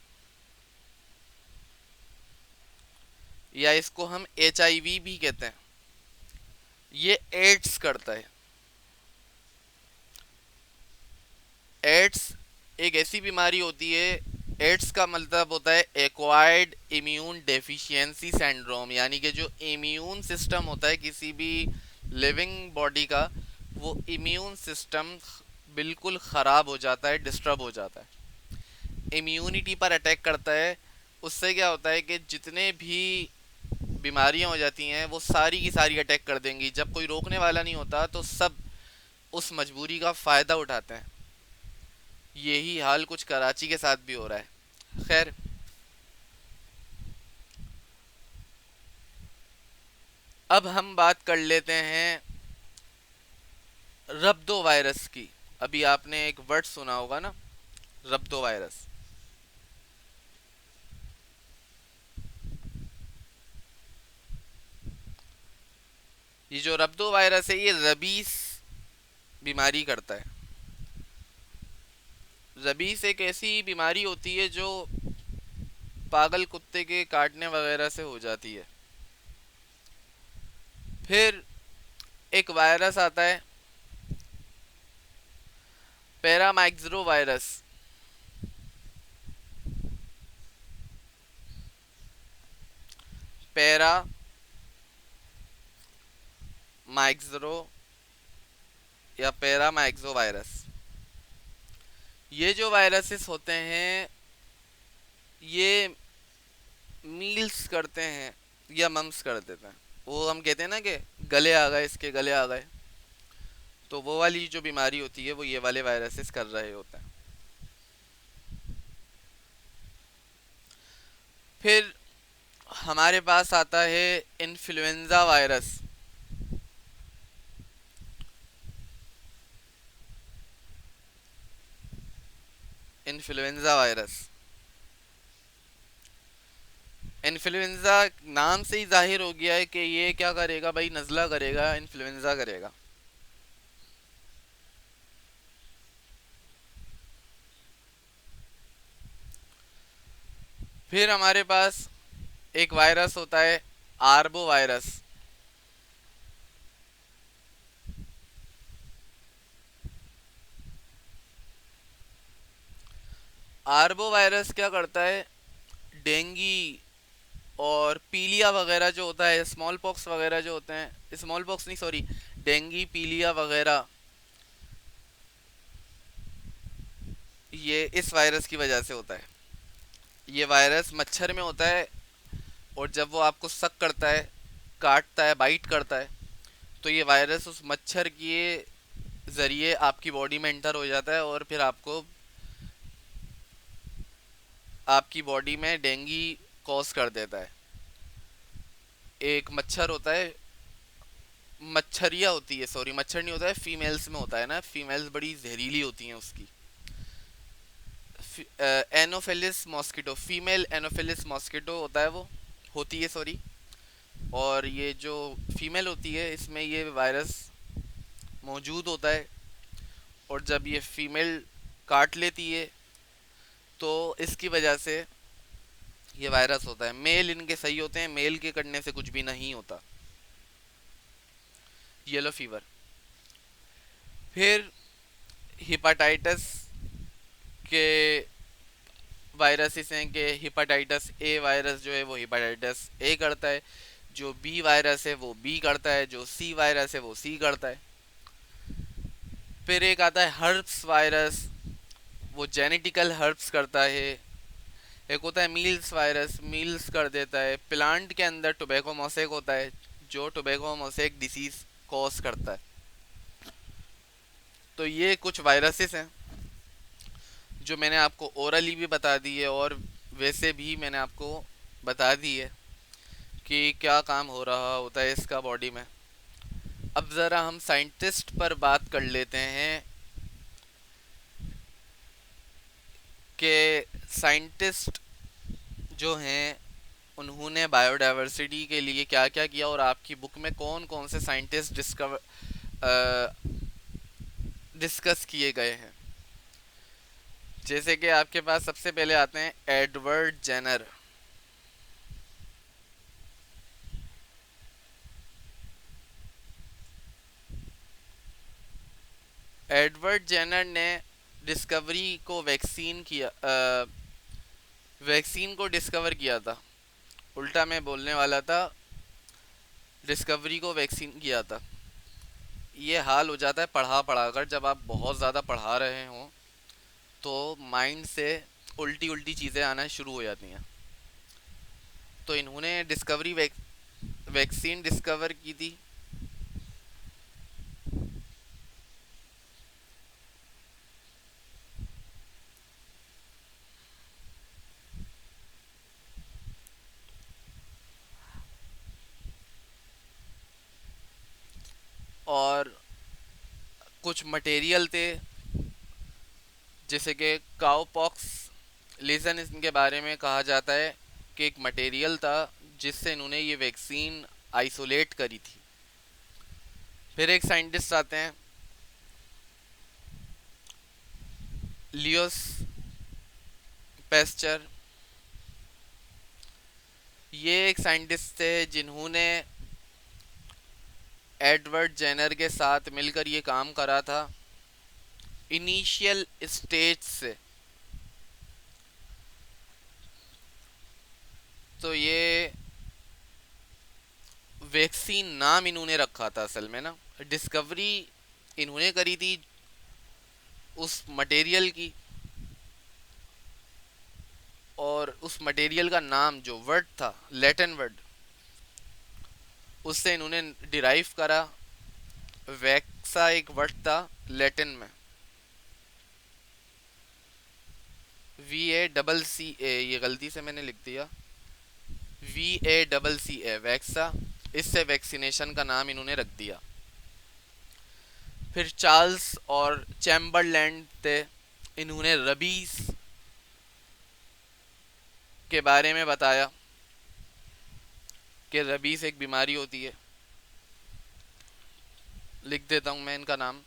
या इसको हम HIV भी कहते हैं, ये एड्स करता है। एड्स एक ऐसी बीमारी होती है, एड्स का मतलब होता है एक्वायर्ड इम्यून डेफिशिएंसी सिंड्रोम, यानी कि जो इम्यून सिस्टम होता है किसी भी लिविंग बॉडी का, वो इम्यून सिस्टम बिल्कुल ख़राब हो जाता है, डिस्टर्ब हो जाता है, इम्यूनिटी पर अटैक करता है। उससे क्या होता है कि जितने भी बीमारियां हो जाती हैं वो सारी की सारी अटैक कर देंगी। जब कोई रोकने वाला नहीं होता तो सब उस मजबूरी का फ़ायदा उठाते हैं। यही हाल कुछ कराची के साथ भी हो रहा है। खैर, अब हम बात कर लेते हैं रब्दो वायरस की। अभी आपने एक वर्ड सुना होगा ना, रब्दो वायरस। ये जो रब्दो वायरस है ये रबीस बीमारी करता है। रबीस एक ऐसी बीमारी होती है जो पागल कुत्ते के काटने वगैरह से हो जाती है। फिर एक वायरस आता है पैरामाइक्सरो वायरस। पैरा माइक्सरो या पैरामाइक्सो वायरस, ये जो वायरसेस होते हैं ये मील्स करते हैं या मम्स कर देते हैं। वो हम कहते हैं ना कि गले आ गए, इसके गले आ गए, तो वो वाली जो बीमारी होती है वो ये वाले वायरसेस कर रहे होते हैं। फिर हमारे पास आता है influenza virus. Influenza virus, influenza नाम से ही जाहिर हो गया है कि ये क्या करेगा भाई, नज़ला करेगा, इन्फ्लुएंजा करेगा। फिर हमारे पास एक वायरस होता है आर्बो वायरस। आर्बो वायरस क्या करता है, डेंगी और पीलिया वगैरह जो होता है, स्मॉल पॉक्स वगैरह जो होते हैं, स्मॉल पॉक्स नहीं सॉरी, डेंगी पीलिया वगैरह, ये इस वायरस की वजह से होता है। ये वायरस मच्छर में होता है, और जब वो आपको सक करता है, काटता है, बाइट करता है, तो ये वायरस उस मच्छर के ज़रिए आपकी बॉडी में एंटर हो जाता है, और फिर आपको आपकी बॉडी में डेंगी कॉज कर देता है। एक मच्छर होता है, मच्छरिया होती है, सॉरी मच्छर नहीं होता है, फीमेल्स में होता है ना, फीमेल्स बड़ी जहरीली होती हैं उसकी। Anopheles mosquito, female Anopheles mosquito होता है वो, होती है सॉरी। और ये जो फीमेल होती है इसमें ये वायरस मौजूद होता है, और जब ये फीमेल काट लेती है तो इसकी वजह से ये वायरस होता है। मेल इनके सही होते हैं, मेल के कटने से कुछ भी नहीं होता। Yellow fever. फिर हिपाटाइटिस के वायरसेस हैं कि हिपाटाइटिस ए वायरस जो है वो हिपाटाइटिस ए करता है, जो बी वायरस है वो बी करता है, जो सी वायरस है वो सी करता है। फिर एक आता है हर्प्स वायरस, वो जेनेटिकल हर्प्स करता है। एक होता है मील्स वायरस, मील्स कर देता है। प्लांट के अंदर टोबैको मोसेक होता है, जो टोबैको मोसेक डिसीज कॉज करता है। तो ये कुछ वायरसेस हैं जो मैंने आपको ओरली भी बता दी है, और वैसे भी मैंने आपको बता दी है कि क्या काम हो रहा होता है इसका बॉडी में। अब ज़रा हम साइंटिस्ट पर बात कर लेते हैं कि साइंटिस्ट जो हैं उन्होंने बायोडाइवर्सिटी के लिए क्या क्या किया, और आपकी बुक में कौन कौन से साइंटिस्ट डिस्कस किए गए हैं। जैसे कि आपके पास सबसे पहले आते हैं एडवर्ड जेनर। एडवर्ड जेनर ने डिस्कवरी को वैक्सीन को डिस्कवर किया था। उल्टा मैं बोलने वाला था, डिस्कवरी को वैक्सीन किया था। ये हाल हो जाता है पढ़ा पढ़ा कर, जब आप बहुत ज़्यादा पढ़ा रहे हों तो माइंड से उल्टी उल्टी चीज़ें आना शुरू हो जाती हैं। तो इन्होंने वैक्सीन डिस्कवर की थी। और कुछ मटेरियल थे, जैसे कि काउपॉक्स लीजन, इनके बारे में कहा जाता है कि एक मटेरियल था जिससे इन्होंने ये वैक्सीन आइसोलेट करी थी। फिर एक साइंटिस्ट आते हैं लियोस पेस्चर। ये एक साइंटिस्ट थे जिन्होंने एडवर्ड जेनर के साथ मिलकर ये काम करा था इनिशियल स्टेज से। तो ये वैक्सीन नाम इन्होंने रखा था असल में ना, डिस्कवरी इन्होंने करी थी उस मटेरियल की, और उस मटेरियल का नाम जो वर्ड था, लैटिन वर्ड, उससे इन्होंने डिराइव करा। वैक्सा एक वर्ड था लैटिन में, VACCA, ये गलती से मैंने लिख दिया, VACCA वैक्सा, इससे वैक्सीनेशन का नाम इन्होंने रख दिया। फिर चार्ल्स और चैम्बरलैंड थे, इन्होंने रबीज के बारे में बताया कि रबीज एक बीमारी होती है। लिख देता हूँ मैं इनका नाम,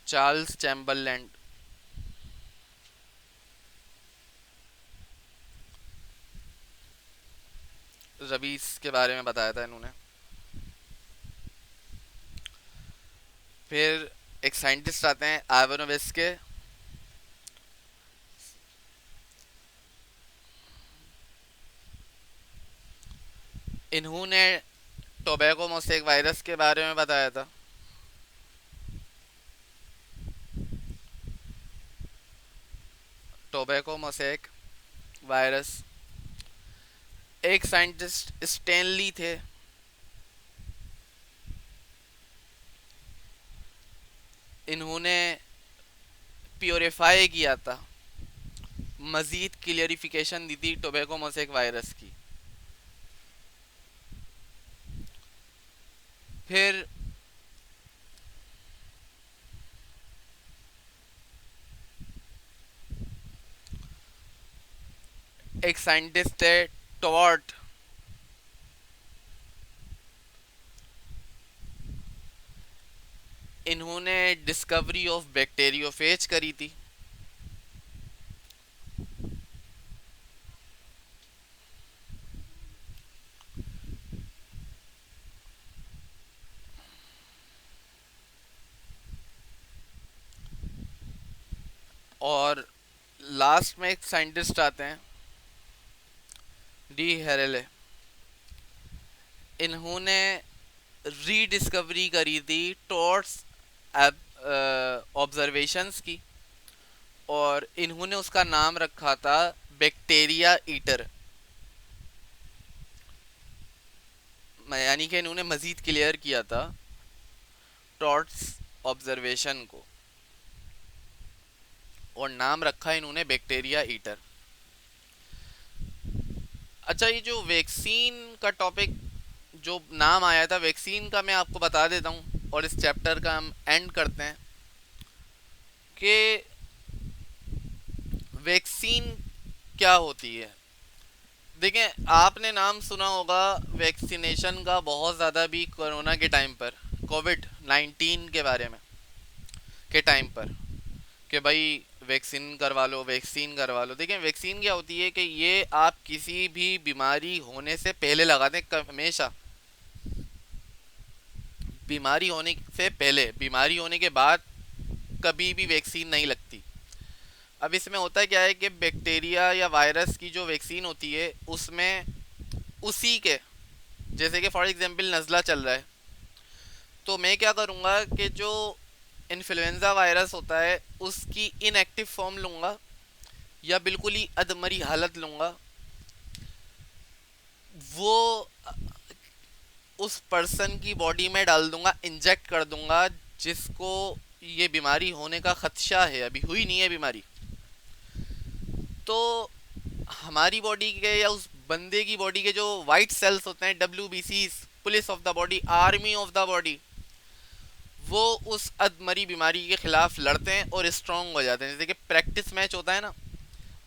चार्ल्स चैम्बरलैंड। रबीज के बारे में बताया था इन्होंने। फिर एक साइंटिस्ट आते हैं आइवानोविस्के। इन्होंने टोबैको मोसेक वायरस के बारे में बताया था। टोबैको मोसेक वायरस, एक साइंटिस्ट स्टैनली थे, इन्होंने प्योरीफाई किया था, मजीद क्लियरिफिकेशन दी थी टोबैको मोसेक वायरस की। फिर एक साइंटिस्ट थे टॉर्ट, इन्होंने डिस्कवरी ऑफ बैक्टीरियोफेज करी थी। और लास्ट में एक साइंटिस्ट आते हैं डी हेरेले, इन्होंने रीडिस्कवरी करी थी टॉर्ट्स ऑब्जर्वेशंस की, और इन्होंने उसका नाम रखा था बैक्टीरिया ईटर। यानी कि इन्होंने मजीद क्लियर किया था टॉर्ट्स ऑब्जर्वेशन को, और नाम रखा इन्होंने बैक्टीरिया ईटर। अच्छा, ये जो वैक्सीन का टॉपिक जो नाम आया था वैक्सीन का, मैं आपको बता देता हूँ और इस चैप्टर का हम एंड करते हैं कि वैक्सीन क्या होती है। देखें, आपने नाम सुना होगा वैक्सीनेशन का बहुत ज़्यादा भी कोरोना के टाइम पर, कोविड-19 के बारे में के टाइम पर, कि भाई वैक्सीन करवा लो, वैक्सीन करवा लो। देखें, वैक्सीन क्या होती है कि ये आप किसी भी बीमारी होने से पहले लगाते हैं, हमेशा बीमारी होने से पहले। बीमारी होने के बाद कभी भी वैक्सीन नहीं लगती। अब इसमें होता क्या है कि बैक्टीरिया या वायरस की जो वैक्सीन होती है उसमें उसी के, जैसे कि फॉर एग्जांपल नज़ला चल रहा है, तो मैं क्या करूँगा कि जो इन्फ्लुएंजा वायरस होता है उसकी इनएक्टिव फॉर्म लूँगा या बिल्कुल ही अधमरी हालत लूँगा, वो उस पर्सन की बॉडी में डाल दूंगा, इंजेक्ट कर दूंगा, जिसको ये बीमारी होने का खदशा है, अभी हुई नहीं है बीमारी। तो हमारी बॉडी के या उस बंदे की बॉडी के जो वाइट सेल्स होते हैं, WBC, police of the body, army of the body, वो उस अधमरी बीमारी के खिलाफ लड़ते हैं और स्ट्रांग हो जाते हैं। जैसे कि प्रैक्टिस मैच होता है ना,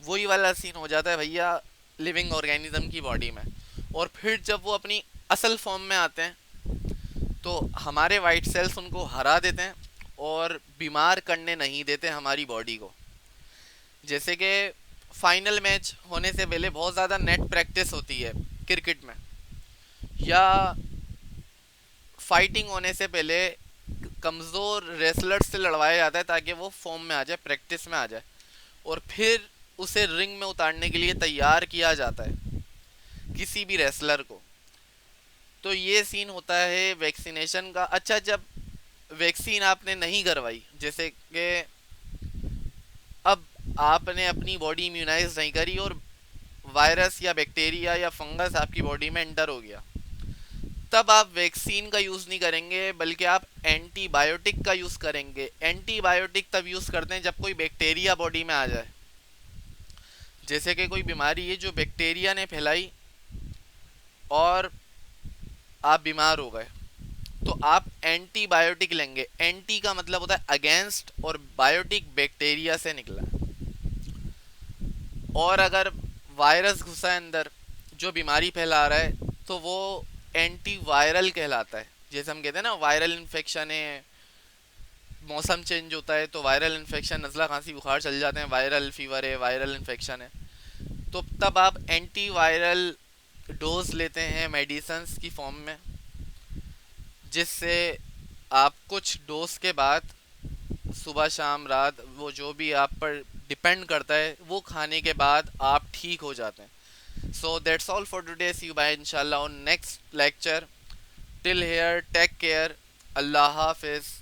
वही वाला सीन हो जाता है भैया लिविंग ऑर्गेनिज्म की बॉडी में। और फिर जब वो अपनी असल फॉर्म में आते हैं तो हमारे वाइट सेल्स उनको हरा देते हैं और बीमार करने नहीं देते हमारी बॉडी को। जैसे कि फाइनल मैच होने से पहले बहुत ज़्यादा नेट प्रैक्टिस होती है क्रिकेट में, या फाइटिंग होने से पहले कमज़ोर रेसलर्स से लड़वाया जाता है ताकि वो फॉर्म में आ जाए, प्रैक्टिस में आ जाए, और फिर उसे रिंग में उतारने के लिए तैयार किया जाता है किसी भी रेसलर को। तो ये सीन होता है वैक्सीनेशन का। अच्छा, जब वैक्सीन आपने नहीं करवाई, जैसे कि अब आपने अपनी बॉडी इम्यूनाइज नहीं करी और वायरस या बैक्टीरिया या फंगस आपकी बॉडी में एंटर हो गया, तब आप वैक्सीन का यूज़ नहीं करेंगे बल्कि आप एंटीबायोटिक का यूज़ करेंगे। एंटीबायोटिक तब यूज़ करते हैं जब कोई बैक्टीरिया बॉडी में आ जाए, जैसे कि कोई बीमारी है जो बैक्टीरिया ने फैलाई और आप बीमार हो गए, तो आप एंटीबायोटिक लेंगे। एंटी का मतलब होता है अगेंस्ट, और बायोटिक बैक्टीरिया से निकला है। और अगर वायरस घुसा है अंदर जो बीमारी फैला रहा है तो वो एंटीवायरल कहलाता है। जैसे हम कहते हैं ना वायरल इन्फेक्शन है, मौसम चेंज होता है तो वायरल इन्फेक्शन, नज़ला खांसी बुखार चल जाते हैं, वायरल फीवर है, वायरल इन्फेक्शन है, तो तब आप एंटीवायरल डोज लेते हैं मेडिसिन्स की फॉर्म में, जिससे आप कुछ डोज के बाद सुबह शाम रात, वो जो भी आप पर डिपेंड करता है, वो खाने के बाद आप ठीक हो जाते हैं। So that's all for today. See you bye inshallah on next lecture. Till here, take care. Allah Hafiz.